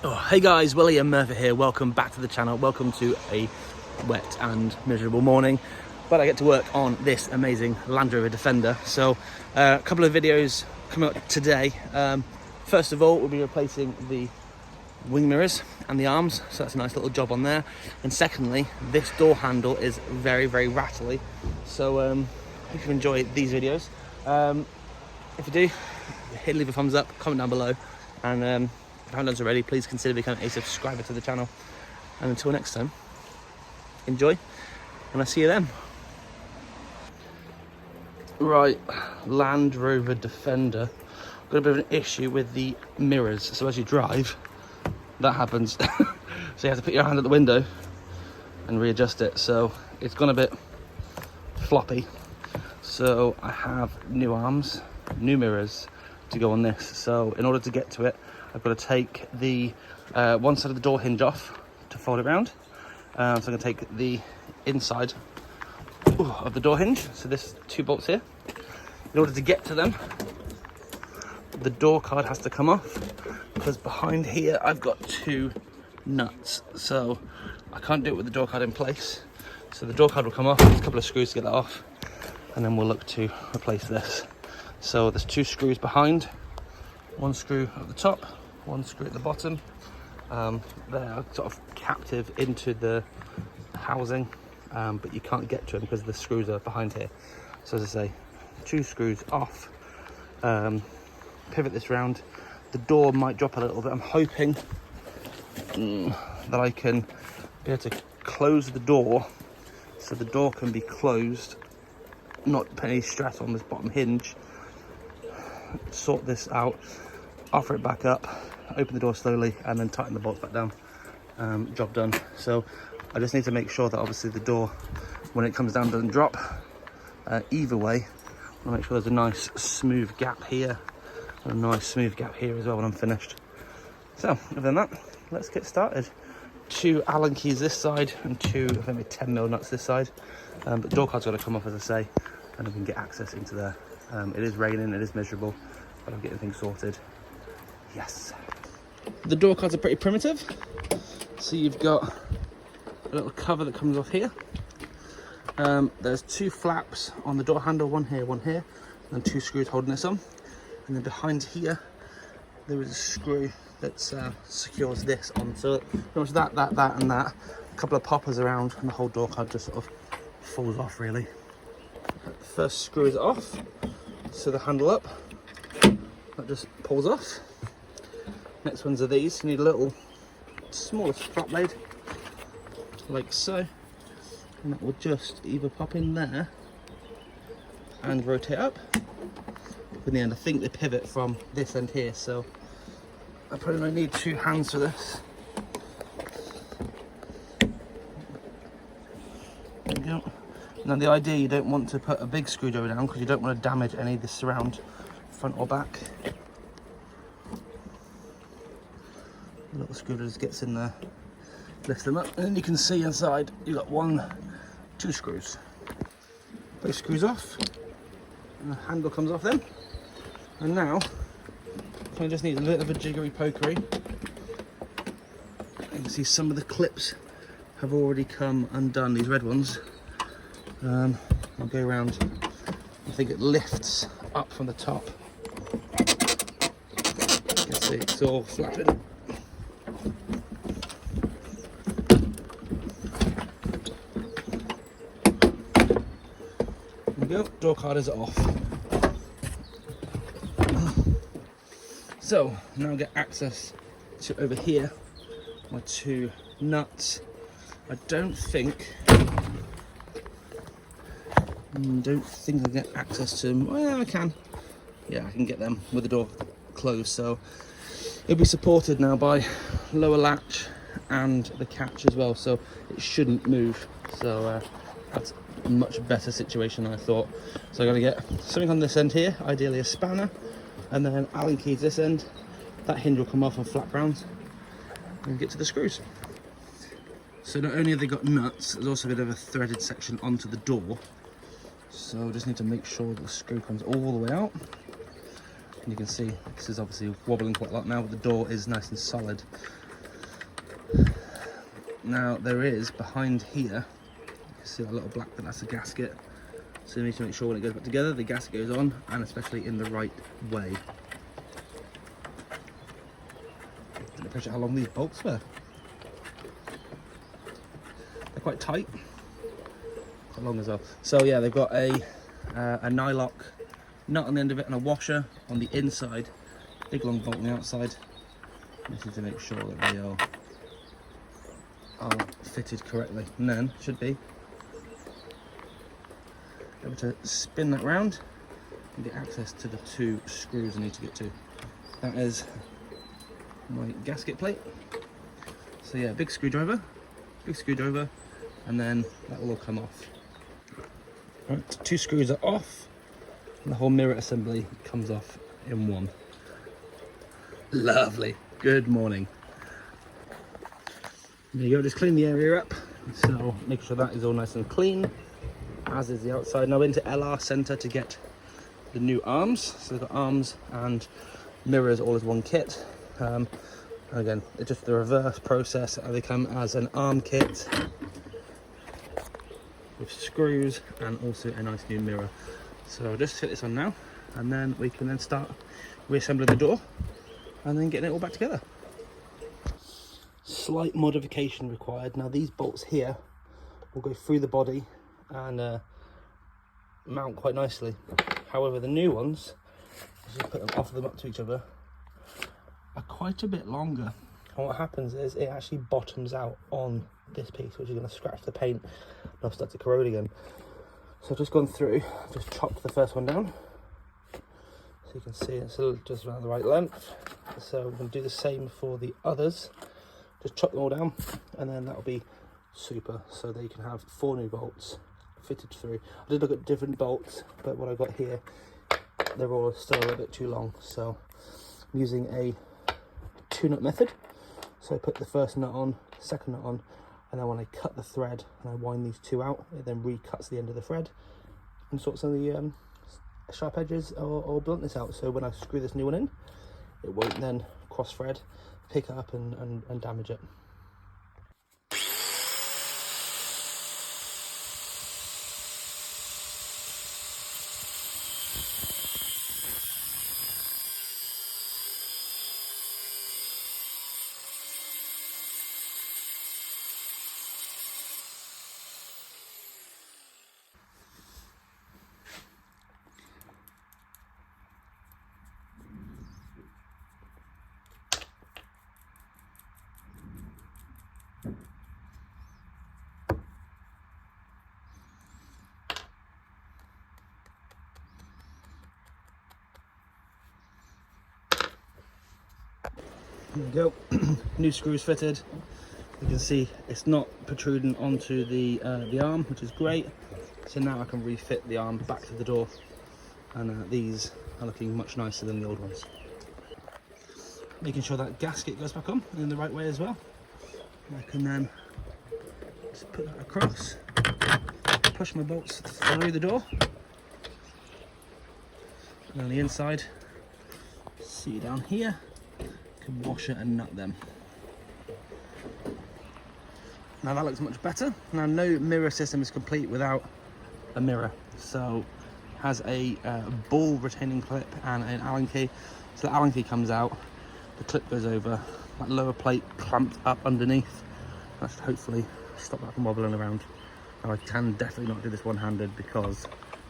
Oh, hey guys, Willie and Murphy here. Welcome back to the channel. Welcome to a wet and miserable morning, but I get to work on this amazing Land Rover Defender. So a couple of videos coming up today. First of all, we'll be replacing the wing mirrors and the arms, so that's a nice little job on there. And secondly, this door handle is very rattly, so hope you enjoy these videos. If you do, leave a thumbs up, comment down below, and if you haven't done so already, please consider becoming a subscriber to the channel. And until next time, enjoy, and I'll see you then. Right, Land Rover Defender. Got a bit of an issue with the mirrors. So as you drive, that happens. So you have to put your hand at the window and readjust it. So it's gone a bit floppy. So I have new arms, new mirrors to go on this. So in order to get to it, I've got to take the one side of the door hinge off to fold it around. So I'm going to take the inside of the door hinge. So there's two bolts here. In order to get to them, the door card has to come off, because behind here I've got two nuts. So I can't do it with the door card in place. So the door card will come off, there's a couple of screws to get that off, and then we'll look to replace this. So there's two screws behind, one screw at the top, one screw at the bottom. They're sort of captive into the housing, but you can't get to them because the screws are behind here. So as I say, two screws off, pivot this round. The door might drop a little bit. I'm hoping that I can be able to close the door so the door can be closed, not put any stress on this bottom hinge. Sort this out, offer it back up, open the door slowly, and then tighten the bolts back down. Job done. So I just need to make sure that obviously the door, when it comes down, doesn't drop. Either way, I'll make sure there's a nice smooth gap here and a nice smooth gap here as well when I'm finished. So other than that, let's get started. Two Allen keys this side and two, I think, 10mm nuts this side. But the door card's got to come off, as I say, and we can get access into there. It is raining, it is miserable, but I'm getting things sorted. Yes. The door cards are pretty primitive. So you've got a little cover that comes off here. There's two flaps on the door handle, one here, and two screws holding this on. And then behind here, there is a screw that secures this on. So pretty much that, and that. A couple of poppers around, and the whole door card just sort of falls off, really. First screw is off, so the handle up, that just pulls off. Next ones are these. You need a little smaller flat blade, like so, and that will just either pop in there and rotate up. In the end, I think they pivot from this end here, so I probably only need two hands for this. There we go. Now the idea, you don't want to put a big screwdriver down because you don't want to damage any of the surround, front or back. The little screwdriver just gets in there, lifts them up, and then you can see inside you've got two screws. Both screws off, and the handle comes off then. And now, I just need a bit of a jiggery pokery. You can see some of the clips have already come undone, these red ones. I'll go around. I think it lifts up from the top. You can see it's all flapping. There we go, door card is off. So now get access to over here, my two nuts. I don't think I can get access to them. Well, I can. Yeah, I can get them with the door closed. So it'll be supported now by lower latch and the catch as well. So it shouldn't move. So that's a much better situation than I thought. So I got to get something on this end here, ideally a spanner, and then Allen keys this end. That hinge will come off and flap round and get to the screws. So not only have they got nuts, there's also a bit of a threaded section onto the door. So just need to make sure that the screw comes all the way out. And you can see this is obviously wobbling quite a lot now, but the door is nice and solid. Now there is behind here, you can see that little black bit, that's a gasket. So you need to make sure when it goes back together, the gasket goes on, and especially in the right way. Didn't appreciate how long these bolts were. They're quite tight, quite long as well. So yeah, they've got a nylock nut on the end of it and a washer on the inside, big long bolt on the outside. This is to make sure that they are fitted correctly, and then should be able to spin that round and get access to the 2 screws I need to get to. That is my gasket plate. So yeah, big screwdriver, and then that will all come off. Right, 2 screws are off, and the whole mirror assembly comes off in one. Lovely. Good morning. There you go, just clean the area up. So make sure that is all nice and clean, as is the outside. Now into LR Center to get the new arms. So they've got arms and mirrors all as one kit. Again, it's just the reverse process. They come as an arm kit with screws and also a nice new mirror. So I'll just fit this on now, and then we can then start reassembling the door and then getting it all back together. Slight modification required. Now these bolts here will go through the body and mount quite nicely. However, the new ones, just put them, offer them up to each other, are quite a bit longer. And what happens is it actually bottoms out on this piece, which is going to scratch the paint and I'll start to corrode again. So I've just gone through, just chopped the first one down. So you can see it's just around the right length. So we're going to do the same for the others. Just chop them all down, and then that'll be super. So that you can have 4 new bolts fitted through. I did look at different bolts, but what I've got here, they're all still a little bit too long. So I'm using a 2-nut method. So I put the first nut on, second nut on, and then when I cut the thread and I wind these 2 out, it then recuts the end of the thread and sorts of the sharp edges or bluntness out. So when I screw this new one in, it won't then cross thread, pick it up and damage it. There we go. New screws fitted. You can see it's not protruding onto the arm, which is great. So now I can refit the arm back to the door, and these are looking much nicer than the old ones. Making sure that gasket goes back on in the right way as well. I can then just put that across, push my bolts through the door, and on the inside, see down here, can wash it and nut them. Now that looks much better. Now no mirror system is complete without a mirror. So it has a ball retaining clip and an Allen key. So the Allen key comes out, the clip goes over, that lower plate clamped up underneath. That should hopefully stop that from wobbling around. Now I can definitely not do this one-handed because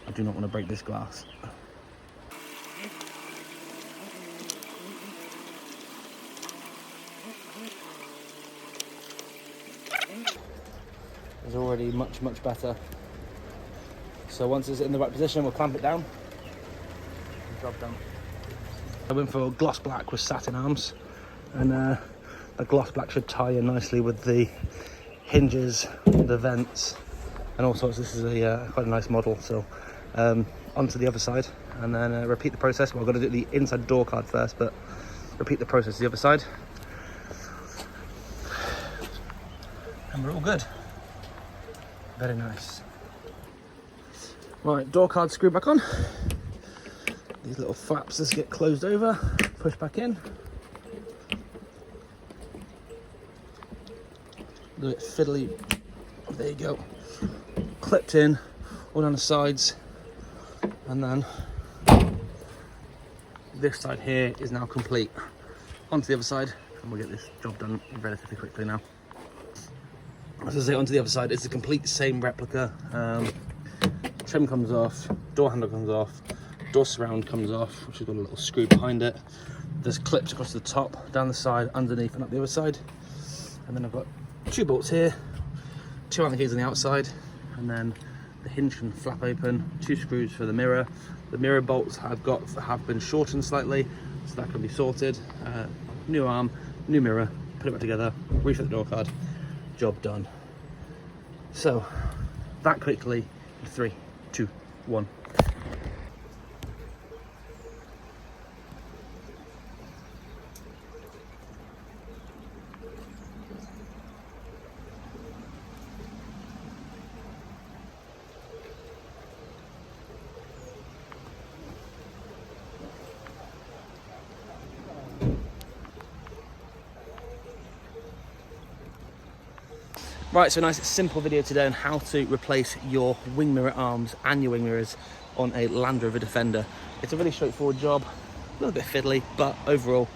I do not want to break this glass. Is already much better. So once it's in the right position, we'll clamp it down. Job done. I went for gloss black with satin arms, and the gloss black should tie in nicely with the hinges, the vents, and all sorts. This is a quite a nice model. So onto the other side, and then repeat the process. Well, I've got to do the inside door card first, but repeat the process the other side, and we're all good. Very nice. Right, door card screw back on. These little flaps just get closed over, push back in. a bit fiddly. There you go. Clipped in, all down the sides, and then this side here is now complete. Onto the other side, and we'll get this job done relatively quickly now. As I say, onto the other side, it's a complete same replica. Trim comes off, door handle comes off, door surround comes off, which has got a little screw behind it. There's clips across the top, down the side, underneath, and up the other side. And then I've got 2 bolts here, 2 Allen keys on the outside, and then the hinge can flap open, 2 screws for the mirror. The mirror bolts have been shortened slightly, so that can be sorted. New arm, new mirror, put it back together, refit the door card, job done. So that quickly, 3, 2, 1. Right, so a nice simple video today on how to replace your wing mirror arms and your wing mirrors on a Land Rover Defender. It's a really straightforward job, a little bit fiddly, but overall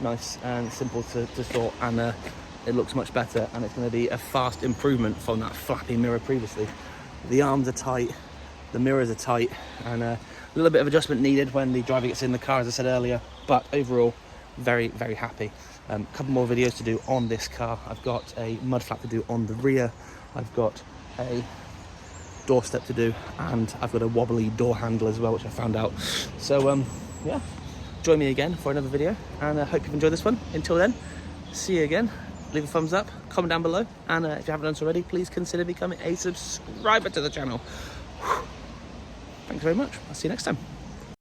nice and simple to sort, and it looks much better, and it's going to be a fast improvement from that flappy mirror previously. The arms are tight, the mirrors are tight, and a little bit of adjustment needed when the driver gets in the car, as I said earlier, but overall very, very happy. A couple more videos to do on this car. I've got a mud flap to do on the rear, I've got a door step to do, and I've got a wobbly door handle as well, which I found out. So yeah, join me again for another video, and I hope you've enjoyed this one. Until then, see you again. Leave a thumbs up, comment down below, and if you haven't done so already, please consider becoming a subscriber to the channel. Thanks very much. I'll see you next time.